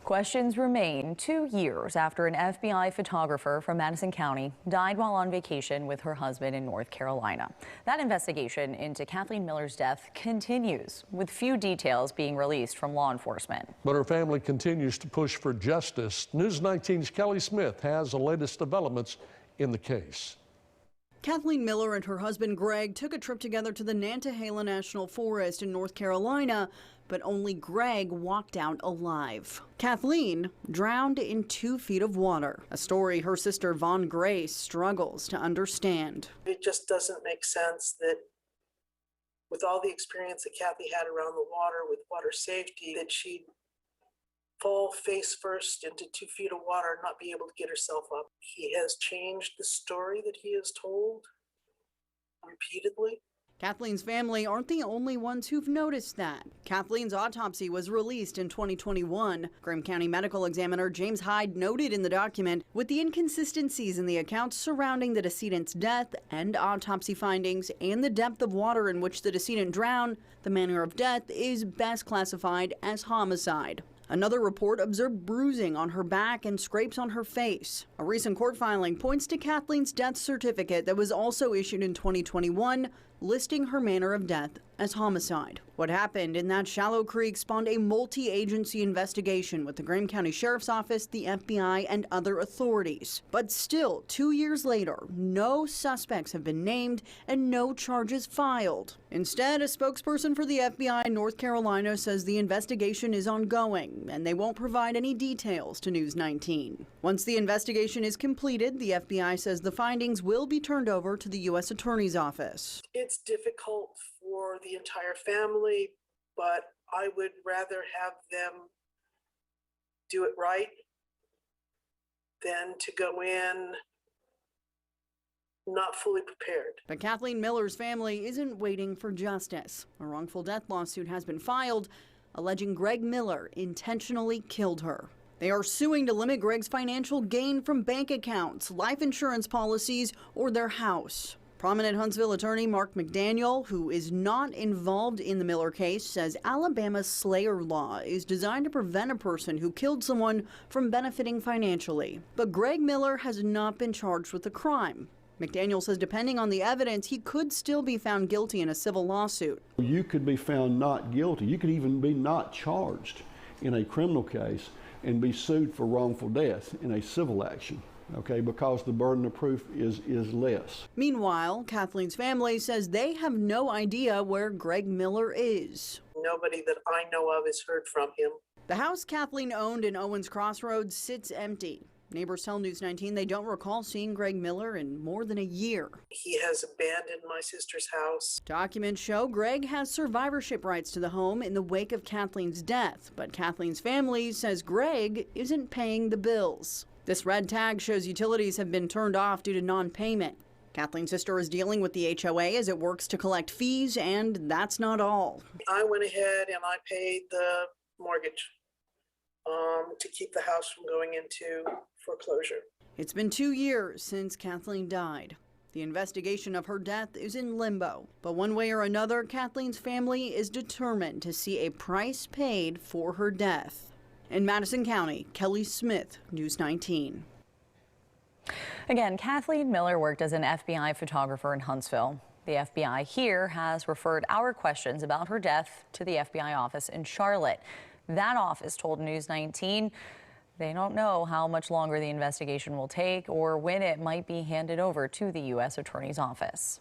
Questions remain 2 years after an FBI photographer from Madison County died while on vacation with her husband in North Carolina. That investigation into Kathleen Miller's death continues, with few details being released from law enforcement. But her family continues to push for justice. News 19's Kelly Smith has the latest developments in the case. Kathleen Miller and her husband Greg took a trip together to the Nantahala National Forest in North Carolina, but only Greg walked out alive. Kathleen drowned in 2 feet of water, a story her sister Vaughn Grace struggles to understand. It just doesn't make sense that with all the experience that Kathy had around the water with water safety, that she'd fall face first into 2 feet of water and not be able to get herself up. He has changed the story that he has told repeatedly. Kathleen's family aren't the only ones who've noticed that. Kathleen's autopsy was released in 2021. Graham County Medical Examiner James Hyde noted in the document, with the inconsistencies in the accounts surrounding the decedent's death and autopsy findings and the depth of water in which the decedent drowned, the manner of death is best classified as homicide. Another report observed bruising on her back and scrapes on her face. A recent court filing points to Kathleen's death certificate that was also issued in 2021, listing her manner of death as homicide. What happened in that shallow creek spawned a multi-agency investigation with the Graham County Sheriff's Office, the FBI, and other authorities. But still, 2 years later, no suspects have been named and no charges filed. Instead, a spokesperson for the FBI in North Carolina says the investigation is ongoing and they won't provide any details to News 19. Once the investigation is completed, the FBI says the findings will be turned over to the U.S. Attorney's Office. It's difficult for the entire family, but I would rather have them do it right than to go in not fully prepared. But Kathleen Miller's family isn't waiting for justice. A wrongful death lawsuit has been filed, alleging Greg Miller intentionally killed her. They are suing to limit Greg's financial gain from bank accounts, life insurance policies, or their house. Prominent Huntsville attorney Mark McDaniel, who is not involved in the Miller case, says Alabama's Slayer law is designed to prevent a person who killed someone from benefiting financially. But Greg Miller has not been charged with the crime. McDaniel says depending on the evidence, he could still be found guilty in a civil lawsuit. You could be found not guilty. You could even be not charged in a criminal case and be sued for wrongful death in a civil action. Okay, because the burden of proof is less. Meanwhile, Kathleen's family says they have no idea where Greg Miller is. Nobody that I know of has heard from him. The house Kathleen owned in Owens Crossroads sits empty. Neighbors tell News 19 they don't recall seeing Greg Miller in more than a year. He has abandoned my sister's house. Documents show Greg has survivorship rights to the home in the wake of Kathleen's death, but Kathleen's family says Greg isn't paying the bills. This red tag shows utilities have been turned off due to non-payment. Kathleen's sister is dealing with the HOA as it works to collect fees, and that's not all. I went ahead and I paid the mortgage to keep the house from going into foreclosure. It's been 2 years since Kathleen died. The investigation of her death is in limbo, but one way or another, Kathleen's family is determined to see a price paid for her death. In Madison County, Kelly Smith, News 19. Again, Kathleen Miller worked as an FBI photographer in Huntsville. The FBI here has referred our questions about her death to the FBI office in Charlotte. That office told News 19 they don't know how much longer the investigation will take or when it might be handed over to the U.S. Attorney's Office.